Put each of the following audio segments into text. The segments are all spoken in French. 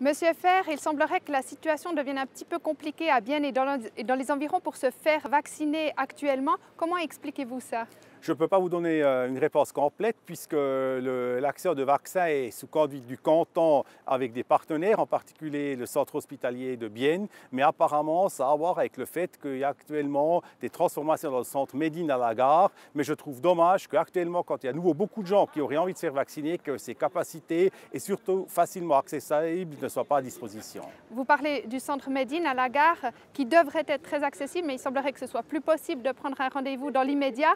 Monsieur Fer, il semblerait que la situation devienne un petit peu compliquée à Bienne et dans les environs pour se faire vacciner actuellement. Comment expliquez-vous ça? Je ne peux pas vous donner une réponse complète puisque l'accès de vaccins est sous conduite du canton avec des partenaires, en particulier le centre hospitalier de Bienne. Mais apparemment, ça a à voir avec le fait qu'il y a actuellement des transformations dans le centre Médine à la gare. Mais je trouve dommage qu'actuellement, quand il y a à nouveau beaucoup de gens qui auraient envie de se faire vacciner, que ces capacités et surtout facilement accessibles ne soient pas à disposition. Vous parlez du centre Médine à la gare qui devrait être très accessible, mais il semblerait que ce soit plus possible de prendre un rendez-vous dans l'immédiat.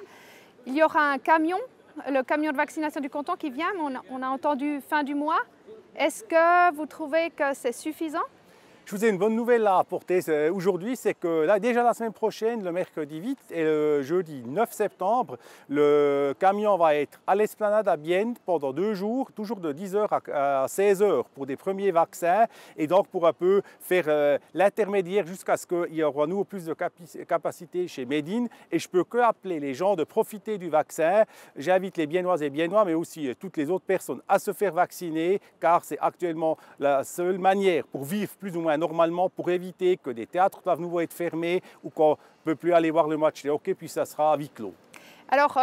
Il y aura un camion, le camion de vaccination du canton qui vient, mais on a entendu fin du mois. Est-ce que vous trouvez que c'est suffisant? Je vous ai une bonne nouvelle à apporter aujourd'hui, c'est que là, déjà la semaine prochaine, le mercredi 8 et le jeudi 9 septembre, le camion va être à l'Esplanade à Bienne pendant 2 jours, toujours de 10h à 16h pour des premiers vaccins et donc pour un peu faire l'intermédiaire jusqu'à ce qu'il y aura nous plus de capacité chez Médine. Et je peux que appeler les gens de profiter du vaccin. J'invite les Biennoises et Biennois, mais aussi toutes les autres personnes à se faire vacciner car c'est actuellement la seule manière pour vivre plus ou moins normalement, pour éviter que des théâtres doivent nouveau être fermés ou qu'on ne peut plus aller voir le match de hockey, puis ça sera à huis clos. Alors,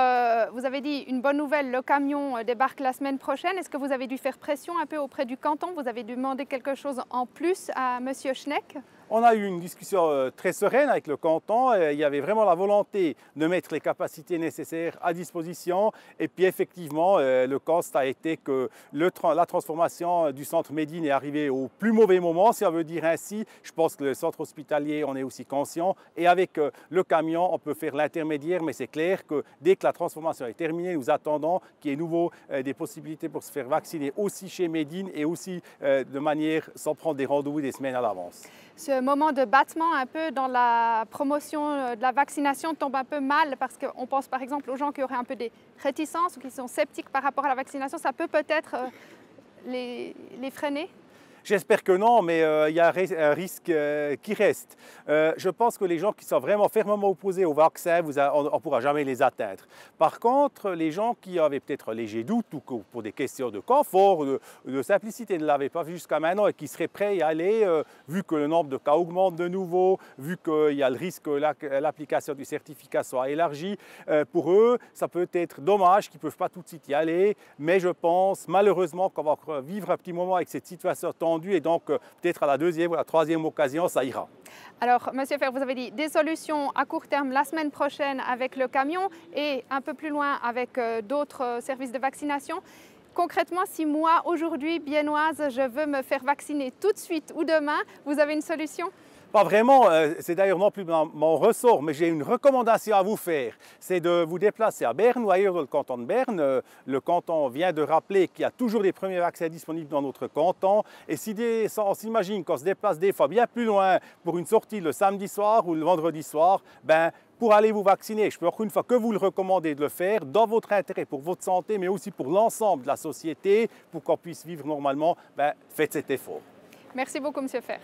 vous avez dit une bonne nouvelle, le camion débarque la semaine prochaine. Est-ce que vous avez dû faire pression un peu auprès du canton? Vous avez demandé quelque chose en plus à M. Schneck? On a eu une discussion très sereine avec le canton. Il y avait vraiment la volonté de mettre les capacités nécessaires à disposition. Et puis effectivement, le constat a été que la transformation du centre Médine est arrivée au plus mauvais moment, si on veut dire ainsi. Je pense que le centre hospitalier en est aussi conscient. Et avec le camion, on peut faire l'intermédiaire. Mais c'est clair que dès que la transformation est terminée, nous attendons qu'il y ait nouveau des possibilités pour se faire vacciner aussi chez Médine et aussi de manière sans prendre des rendez-vous des semaines à l'avance. Ce moment de battement un peu dans la promotion de la vaccination tombe un peu mal parce qu'on pense par exemple aux gens qui auraient un peu des réticences ou qui sont sceptiques par rapport à la vaccination. Ça peut peut-être les freiner? J'espère que non, mais il y a un risque qui reste. Je pense que les gens qui sont vraiment fermement opposés au vaccin, on ne pourra jamais les atteindre. Par contre, les gens qui avaient peut-être un léger doute ou pour des questions de confort, de simplicité, ne l'avaient pas vu jusqu'à maintenant et qui seraient prêts à y aller, vu que le nombre de cas augmente de nouveau, vu qu'il y a le risque que l'application du certificat soit élargie, pour eux, ça peut être dommage qu'ils ne peuvent pas tout de suite y aller, mais je pense malheureusement qu'on va vivre un petit moment avec cette situation tendue et donc peut-être à la deuxième ou la troisième occasion, ça ira. Alors, Monsieur Fer, vous avez dit des solutions à court terme la semaine prochaine avec le camion et un peu plus loin avec d'autres services de vaccination. Concrètement, si moi, aujourd'hui, biennoise, je veux me faire vacciner tout de suite ou demain, vous avez une solution? Pas vraiment, c'est d'ailleurs non plus mon ressort, mais j'ai une recommandation à vous faire. C'est de vous déplacer à Berne ou ailleurs dans le canton de Berne. Le canton vient de rappeler qu'il y a toujours des premiers vaccins disponibles dans notre canton. Et si on s'imagine qu'on se déplace des fois bien plus loin pour une sortie le samedi soir ou le vendredi soir, pour aller vous vacciner, je peux encore une fois que vous le recommander de le faire dans votre intérêt, pour votre santé, mais aussi pour l'ensemble de la société, pour qu'on puisse vivre normalement, faites cet effort. Merci beaucoup, Monsieur Fer.